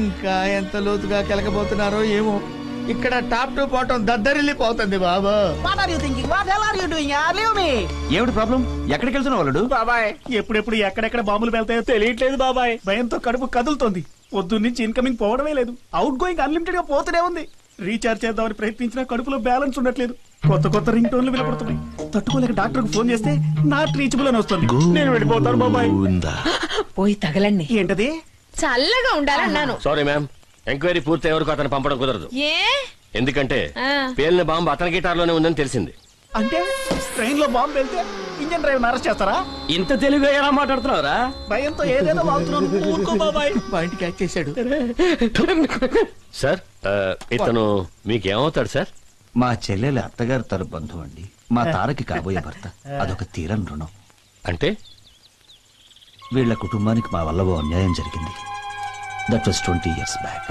ఇంకా ఎంత లోతుగా కెలకబోతున్నారో ఏమో. ఇక్కడ టాప్ టు బాటం దద్దరిల్లిపోతుంది బాబు. ఏమిటి ప్రాబ్లం? ఎక్కడికి వెళ్తున్నావు వాళ్ళు? బాబాయ్ ఎప్పుడెప్పుడు ఎక్కడెక్కడ బాంబులు వెళ్తాయో తెలియట్లేదు బాబాయ్. భయంతో కడుపు కదులుతోంది. పొద్దున్న నుంచి ఇన్కమింగ్ పోవడమే లేదు, అవుట్ గోయింగ్ అన్లిమిటెడ్ గా పోతూనే ఉంది. రీఛార్జ్ చేద్దామని ప్రయత్నించినా కడుపులో బ్యాలెన్స్ ఉండట్లేదు. కొత్త కొత్త రింగ్ టోన్లు వినపడుతున్నాయి. తట్టుకోలేక డాక్టర్ కు ఫోన్ చేస్తే నాట్ రీచబుల్ అని వస్తుంది. నేను వెళ్ళిపోతాను బాబాయ్. పోయి తగలండి. ఏంటది? చల్లగా ఉండాలన్నాను. సారీ మ్యామ్, ఎంక్వైరీ పూర్తి వరకు అతను పంపడం కుదరదు. ఏ? ఎందుకంటే పేలిన బాంబు అతని గిటార్లోనే ఉందని తెలిసింది. అంటే ట్రైన్ లో బాంబు వెళ్తే ఇంజన్ డ్రైవర్ అరెస్ట్ చేస్తారా? ఇంత తెలుగుగా ఎలా మాట్లాడుతున్నావురా? భయంతో ఏదేదో వాగుతున్నాను. ఊరుకో బాబాయ్. పాయింట్ క్యాచ్ చేశాడు. సార్ ఇతను మీకేమవుతాడు సార్? మా చెల్లెలి అత్తగారు తన బంధువు అండి. మా తారకి కాబోయే భర్త. అదొక తీరని రుణం. అంటే వీళ్ళ కుటుంబానికి మా వల్ల ఓ అన్యాయం జరిగింది. That was 20 years back.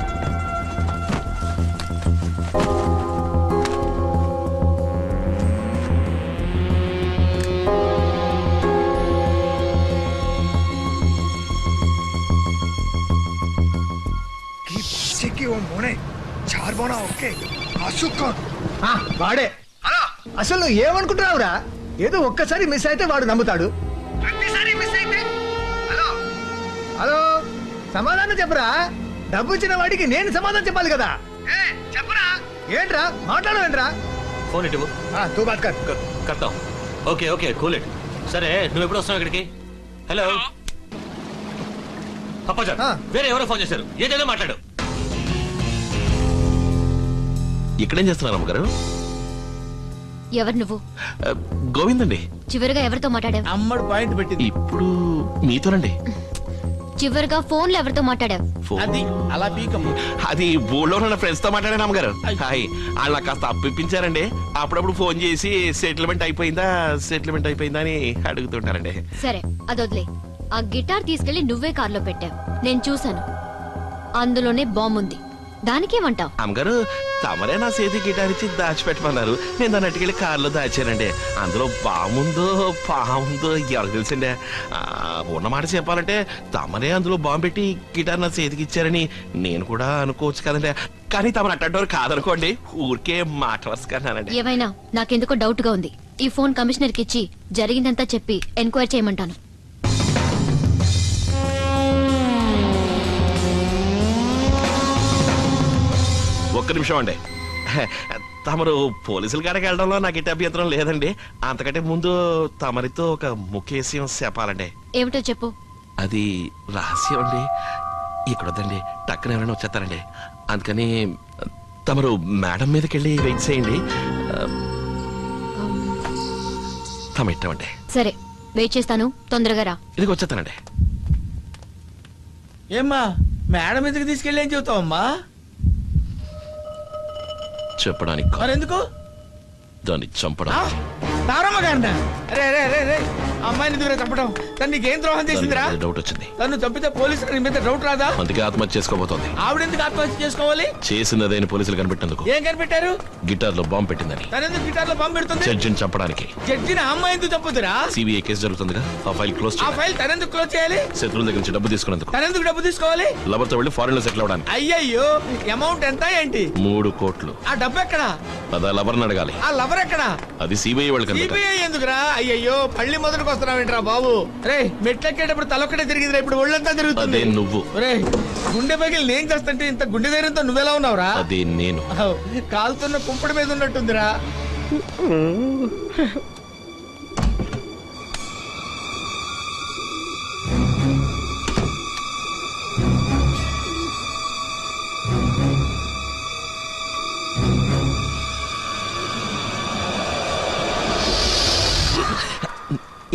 వాడే. అసలు నువ్వు ఏమనుకుంటున్నావురా? ఏదో ఒక్కసారి మిస్ అయితే వాడు నమ్ముతాడు. హలో, సమాధానం చెప్పరా? డబ్బు ఇచ్చిన వాడికి నేను సమాధానం చెప్పాలి కదా. చెప్పరా? ఏంట్రా మాట్లాడవేంట్రా? ఫోన్ ఇటు. తూ బాత్ కర్. కడతాం. Okay okay cool it. సరే నువ్వు ఎప్పుడు వస్తావు ఇక్కడికి? హలో అప్పాజా, వేరే ఎవరో ఫోన్ చేశారు. ఏదైనా మాట్లాడు. ఇక్కడేం చేస్తున్నారు అమ్మగారు? ఎవరు నువ్వు? గోవింద్ అండి. చివరిగా ఎవరితో మాట్లాడావు? అమ్మడు పాయింట్ పెట్టింది. ఇప్పుడు మీతోనండి. చివరిగా ఫోన్ లో ఎవరితో మాట్లాడావు? అది అలా పీకమ్మ. అది ఊళ్ళో ఉన్న ఫ్రెండ్స్ తో మాట్లాడాను అమ్మగారు. హాయ్, వాళ్ళు నాకు కాస్త అప్పిప్పించారండి. అప్పుడప్పుడు ఫోన్ చేసి సెటిల్మెంట్ అయిపోయిందా అని అడుగుతుంటారండి. సరే అదొద్లే. ఆ గిటార్ తీసుకెళ్లి నువ్వే కార్లో పెట్టావు, నేను చూశాను. అందులోనే బాంబు ఉంది. దానికేమంటావు? అమ్మగారు, తమరే నా చేతి గిటార్ ఇచ్చి దాచిపెట్టమన్నారు. నేను దాన్ని అట్టుకెళ్ళి కారులో దాచానండి. అందులో బాముందో పాముందో ఎవరికి తెలుసండి. ఉన్నమాట చెప్పాలంటే తమరే అందులో బాంబు పెట్టి గిటార్ నా చేతికి ఇచ్చారని నేను కూడా అనుకోవచ్చు కదండి. కానీ తమరు అట్టంటారు కాదనుకోండి. ఊరికే మాట వరుసకన్నానండి. ఏమైనా నాకెందుకో డౌట్ గా ఉంది. ఈ ఫోన్ కమిషనర్ కి ఇచ్చి జరిగిందంతా చెప్పి ఎంక్వైరీ చేయమంటాను. ఒక్క నిమిషం అండి. తమరు పోలీసుల కాడికి వెళ్ళడంలో నాకు ఎట్టి అభ్యంతరం లేదండి. అంతకంటే ముందు తమరితో ఒక ముఖ్య విషయం చెప్పాలండి. ఏమిటో చెప్పు. అది రహస్యం అండి. ఇక్కడ వద్దండి, టక్కున ఎవరైనా వచ్చేస్తారండి. అందుకని తమరు మేడం మీదకి వెళ్ళి వెయిట్ చేయండి. తమ ఇట్టమండి. సరే వెయిట్ చేస్తాను, తొందరగా రా. ఇదికి వచ్చేస్తానండి. ఏమ్మా మేడం ఎందుకు తీసుకెళ్ళి ఏం చెబుతావమ్మా? చెప్పడానికి మరెందుకు? దాన్ని చంపడం. తారమ్మ గారినా? అరే అరే అరే అరే, అమ్మాయిని ఎందుకు చంపడం? తను నీకేం ద్రోహం చేసిందిరా? డౌట్ వచ్చింది. తను చంపితే పోలీసులు నీ మీద డౌట్ రాదా? అందుకే ఆత్మహత్య చేసుకోబోతోంది. ఆవిడెందుకు ఆత్మహత్య చేసుకోవాలి? చేసినదైన పోలీసులు కనిపెట్టేందుకు. ఏం కనిపెట్టారు? గిటార్ లో బాంబు పెట్టిందని. తనెందుకు గిటార్ లో బాంబు పెడుతుంది? జడ్జిని చంపడానికి. జడ్జిని అమ్మాయి ఎందుకు చంపుతురా? సిబిఐ కేసు జరుగుతుందిగా, ఆ ఫైల్ క్లోజ్ ఆ ఫైల్ తనెందుకు క్లోజ్ చేయాలి? శత్రువుల దగ్గర నుంచి డబ్బు తీసుకున్నందుకు. తనెందుకు డబ్బు తీసుకోవాలి? లవర్ తో వెళ్లి ఫారెన్ లో సెటిల్ అవడానికి. అయ్యయ్యో, అమౌంట్ ఎంత ఏంటి? 3 కోట్లు. ఆ డబ్బు ఎక్కడా? అదా లవర్ని అడగాలి. ఆ లవర్ ఎక్కడా? అది సిబిఐ వాళ్ళకి. సిబిఐ ఎందుకురా? అయ్యయ్యో, పళ్ళి మొదటికి వస్తున్నావేంట్రా బాబు? రే, మెట్లెక్కేటప్పుడు తలొక్కటే తిరిగిందిరా, ఇప్పుడు ఒళ్ళంతా తిరుగుతుంది. అదే నువ్వు. రే, గుండె పగిలి నేను చేస్తుంటే ఇంత గుండె ధైర్యంతో నువ్వెలా ఉన్నావురా? అదే నేను. కాలుతున్న కుంపడి మీద ఉన్నట్టుందిరా.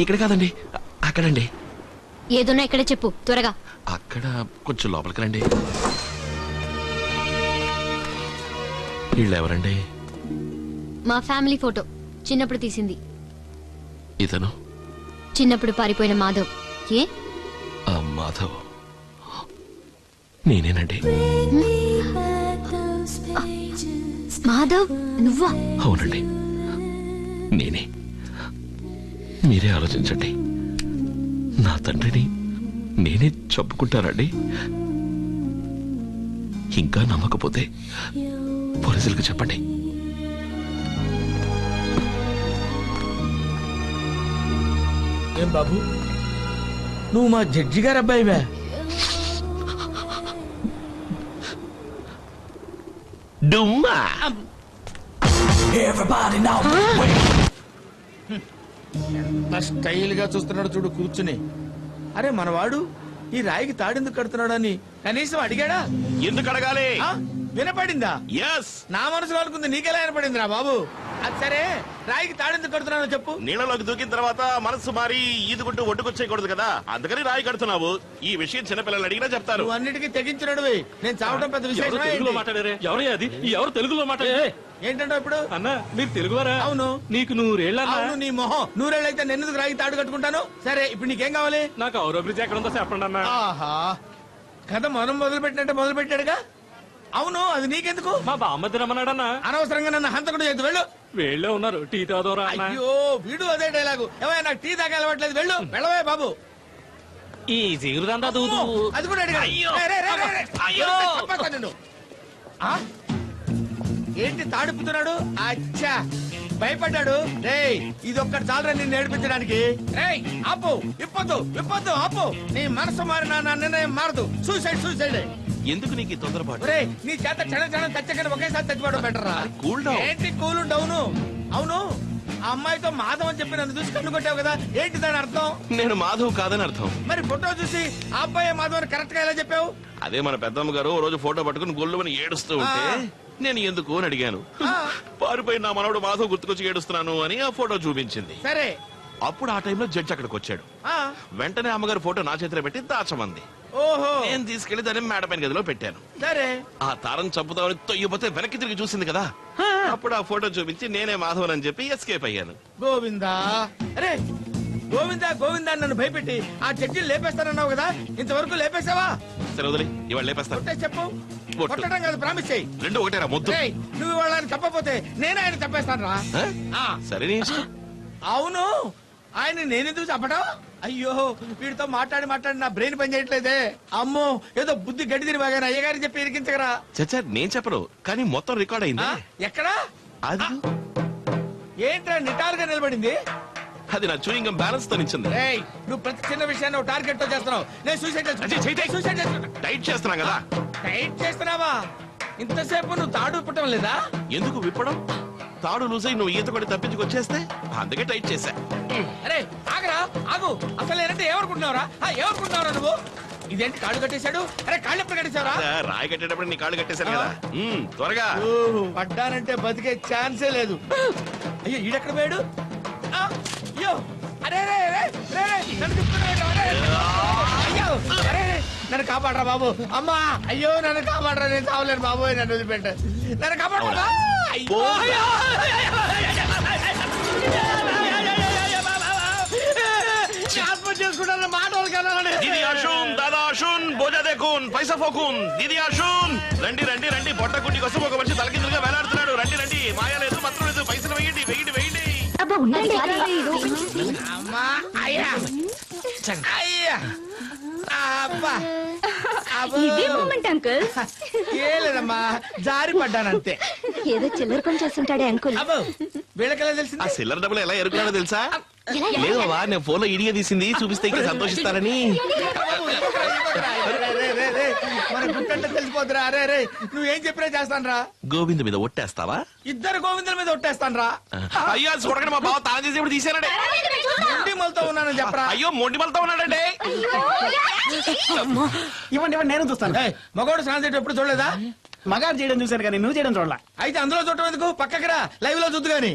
ఇక్కడ కాదండి, అక్కడండి. ఏదోనా ఇక్కడే చెప్పు త్వరగా. అక్కడ కొంచెం లోపలికి రండి. వీళ్ళెవరండి? మా ఫ్యామిలీ ఫోటో, చిన్నప్పుడు తీసింది. ఇతను చిన్నప్పుడు పారిపోయిన మాధవ్. ఏ ఆ మాధవ్ నేనేనండి. మాధవ్ నువ్వా? అవునండి, నేనే. మీరే ఆలోచించండి. నా తండ్రిని నేనే చెప్పుకుంటానండి. ఇంకా నమ్మకపోతే పోలీసులకు చెప్పండి. ఏం బాబు, నువ్వు మా జడ్జి గారు అబ్బాయివే? డుమ్మా ఎంత స్టైల్ గా చూస్తున్నాడు చూడు కూర్చుని. అరే మనవాడు ఈ రాయికి తాడెందుకు కడుతున్నాడని కనీసం అడిగాడా? ఎందుకు అడగాలి? ఆ? వినపడిందా? ఎస్. నా మనసులో అనుకుంది నీకెలా వినపడిందిరా బాబు? అది సరే, రాయికి తాడెందుకు కడుతున్నానో చెప్పు. నీళ్ళలోకి దూకిన తర్వాత మనసు మారి ఈదుకుంటూ ఒడ్డుకొచ్చేయకూడదు కదా, అందుకని రాయి కడుతున్నావు. ఈ విషయం చిన్నపిల్లలు అడిగినా చెప్తారు. నువ్వు అన్నిటికీ తెగించినడువి. నేను చావడం పెద్ద విషయం తెలుగులో మాట్లాడారే? ఎవరయ్యా అది? ఎవరు తెలుగులో మాట్లాడారే? ఏంటంటే ఇప్పుడు అన్న మీరు తెలుగువారా? అవును. నీకు నూరేళ్ళ అవును, నీ మొహం నూరేళ్ళైతే నెన్నుకు రాయి తాడు కట్టుకుంటాను. సరే ఇప్పుడు నీకేం కావాలి? నాకు ఔరవ బ్రిడ్జ్ ఎక్కడ ఉందో చెప్పండి అన్న. ఆహా, కథ మనం మొదలు పెట్టినట్టే మొదలు పెట్టాడుగా. అవును, అది నీకెందుకు? మా బామ్మద్ది రమ్మన్నాడన్న. అనవసరంగా నన్ను హంతకుడు చేద్దు. వెళ్ళు. వేళ్ళే ఉన్నారు, టీ తాదోరా అన్న. అయ్యో, వీడు అదే డైలాగు. ఏమైనా నాకు టీ తాగా అలవాట్లేదు. వెళ్ళు, వెళ్ళవే బాబు. ఈ జీరుదంతా దూదు. అది కూడా అడిగాడు. రే, రే, రే, రే. చంపేస్తా నిన్ను. ఆ? ఏంటి తాడుపుతున్నాడు? అచ్చా, భయపడ్డాడు. రేయ్, ఇది ఒక్కటి చాలరా నిన్ను ఏడిపించడానికి. రేయ్, ఆపు, విప్పొద్దు, విప్పొద్దు, ఆపు. నీ మనసు మారినా నా నిర్ణయం మారదు. Suicide, suicide. ఎందుకు నీకు ఈ తొందరపాటు? రే, నీ చేత క్షణం క్షణం చచ్చకని ఒకేసారి చచ్చిపోవడం బెటర్ రా. Cool down. ఏంటి కూల్ డౌను? అవును, ఆ అమ్మాయితో మాధవ్ అని చెప్పి నన్ను చూసి కన్ను కొట్టావు కదా, ఏంటి దాని అర్థం? నేను మాధవ్ కాదని అర్థం. మరి ఫోటో చూసి ఆ అబ్బాయి మాధవ్ అని కరెక్ట్ గా ఎలా చెప్పావు? అదే మన పెద్దమ్మ గారు ఓ రోజు ఫోటో పట్టుకుని గొల్లుమని ఏడుస్తూ ఉంటే నేను ఎందుకు అని అడిగాను. పారిపోయి నా మనవడు మాధవ్ గుర్తుకొచ్చి ఏడుస్తున్నాను అని ఆ ఫోటో చూపించింది. సరే, అప్పుడు ఆ టైంలో జడ్జి అక్కడికి వచ్చాడు. ఆ, వెంటనే అమ్మగారు ఫోటో నా చేతిలో పెట్టి దాచమంది. ఓహో, నేను తీసుకెళ్లి దాన్ని మేడపైన గదిలో పెట్టాను. సరే. ఆ తారం చంపుతామని తొయ్యపోతే వెనక్కి తిరిగి చూసింది కదా, అప్పుడు ఆ ఫోటో చూపించి నేనే మాధవన్ అని చెప్పి ఎస్కేప్ అయ్యాను. గోవిందా, అరే గోవిందా గోవిందా అని నన్ను భయపెట్టి ఆ జడ్జిని లేపేస్తానన్నావు కదా, ఇంతవరకు లేపేసావా? సరే వదిలి, ఇవాళ లేపేస్తాను. కొట్టే చెప్పు. కొట్టు. కొట్టడం కాదు, ప్రామిస్ చెయ్యి. రెండు ఒకటేరా ముద్దు. రేయ్, నువ్వు వాళ్ళని చెప్పపోతే నేను ఆయన చంపేస్తాను రా. ఆ? సరే నీ ఇష్టం. అవును, ఆయన నేనెందుకు చెప్పడం? అయ్యో, వీడితో మాట్లాడి మాట్లాడి నా బ్రెయిన్ పని చేయట్లేదే. అమ్మో, ఏదో బుద్ధి గడ్డి తిరిగి బాగా అయ్యగారి చెప్పి ఇరికించగరా. చచ్చా నేను చెప్పను, కానీ మొత్తం రికార్డ్ అయింది. ఎక్కడా? అది ఏంట్రా నిటారుగా నిలబడింది? అది నా చూయింగ్ బ్యాలెన్స్ తో నిచ్చింది. రేయ్, నువ్వు ప్రతి చిన్న విషయాన్ని ఒక టార్గెట్ తో చేస్తున్నావు. నేను సూసైడ్ సూసైడ్ చేసుకుంటా. టైట్ చేస్తున్నా కదా. టైట్ చేస్తున్నావా? ఇంతసేపు నువ్వు తాడు విప్పటం లేదా? ఎందుకు విప్పడం? తాడు లూజ్ అయి నువ్వు ఈత కొట్టి తప్పించుకొచ్చేస్తే అందుకే టైట్ చేశా. అరే ఆగరా, ఆగు. అసలు ఏంటంటే ఏమనుకుంటున్నావురా? ఏమనుకుంటున్నావురా నువ్వు? ఇదేంటి కాళ్ళు కట్టేశాడు? అరే కాళ్ళు ఎప్పుడు కట్టేశావురా? రాయి కట్టేటప్పుడు నీ కాళ్ళు కట్టేశాను కదా. త్వరగా పడ్డానంటే బతికే ఛాన్సే లేదు. అయ్యో, ఈడెక్కడ పోయాడు? అయ్యో, అరే రే రే రే, నన్ను తిప్పుతున్నాడు. అయ్యో, అరే నన్ను కాపాడరా బాబు. అమ్మా, అయ్యో నన్ను కాపాడరా, నేను చావలేను బాబు, నన్ను వదిలిపెట్ట, నన్ను కాపాడరా. ఆత్మహత్య చేసుకుంటాను మాట దీది అషున్, దాదా అషున్, బోజా దేకున్, పైసా ఫోకున్. దీది అషున్, రండి రండి రండి, బొట్ట గుడ్డి కోసం ఒక మనిషి తలకిందులుగా వేలాడుతున్నాడు. రండి రండి, మాయ లేదు మంత్రం లేదు, పైసలు వేయండి వేయండి వేయండి. అమ్మా, అయ్యా అయ్యా, అబ్బా, అంకుల్ ఏ లేదమ్మా, జారి పడ్డానంతే. ఏదో చిల్లర పని చేస్తుంటాడే అంకుల్. అబ్బో, వీళ్ళకెలా ఆ తెలిసింది? సిల్లర్ డబ్బులు ఎలా ఎరుకున్నాడో తెలుసా? లేదు బాబా, నేను ఫోన్ లో ఇడిగా తీసింది చూపిస్తే ఇంకా సంతోషిస్తారని. మన గుట్టంటే తెలిసిపోతురా. అరే రే, నువ్వేం చెప్పినా చేస్తాను రా. గోవింద్ మీద ఒట్టేస్తావా? ఇద్దరు గోవిందుల మీద ఒట్టేస్తాను రా. అయ్యో చూడకండి, మా బావ తాను చేసి ఇప్పుడు తీసానండి. మొండిమలతో ఉన్నానని చెప్పరా. అయ్యో మొండి మలతో ఉన్నాడండి. ఇవ్వండి ఇవ్వండి, నేను చూస్తాను. మగోడు స్నానం చేయడం ఎప్పుడు చూడలేదా? మగారు చేయడం చూశాను కానీ నువ్వు చేయడం చూడాల. అయితే అందులో చూడటం ఎందుకు? పక్కకి రా, లైవ్ లో చూద్దు గాని.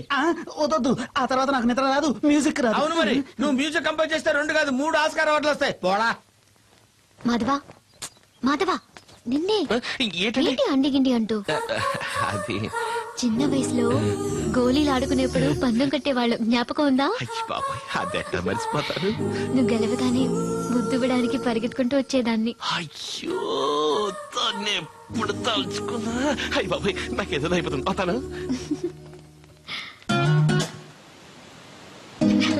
వద్దు, ఆ తర్వాత నాకు నిద్ర రాదు, మ్యూజిక్ రాదు. అవును, మరి నువ్వు మ్యూజిక్ కంపోజ్ చేస్తే 2 కాదు 3 ఆస్కార్ అవార్డులు వస్తాయి. పోడా మాధవా, మాధవా, నిన్నే ఏంటండి ఏంటి అండిగిండి అంటూ? అది చిన్న వయసులో గోళీలు ఆడుకునేప్పుడు పందెం కట్టేవాళ్ళు జ్ఞాపకం ఉందా? అయ్యి బాబాయ్, అదెట్లా మర్చిపోతాను. నువ్వు గెలవగానే ముద్దువిడానికి పరిగెత్తుకుంటూ వచ్చేదాన్ని. అయ్యో దాన్ని ఎప్పుడు తలుచుకున్నా అయ్యి బాబాయ్, నాకేదో అయిపోతుంది. పోతాను.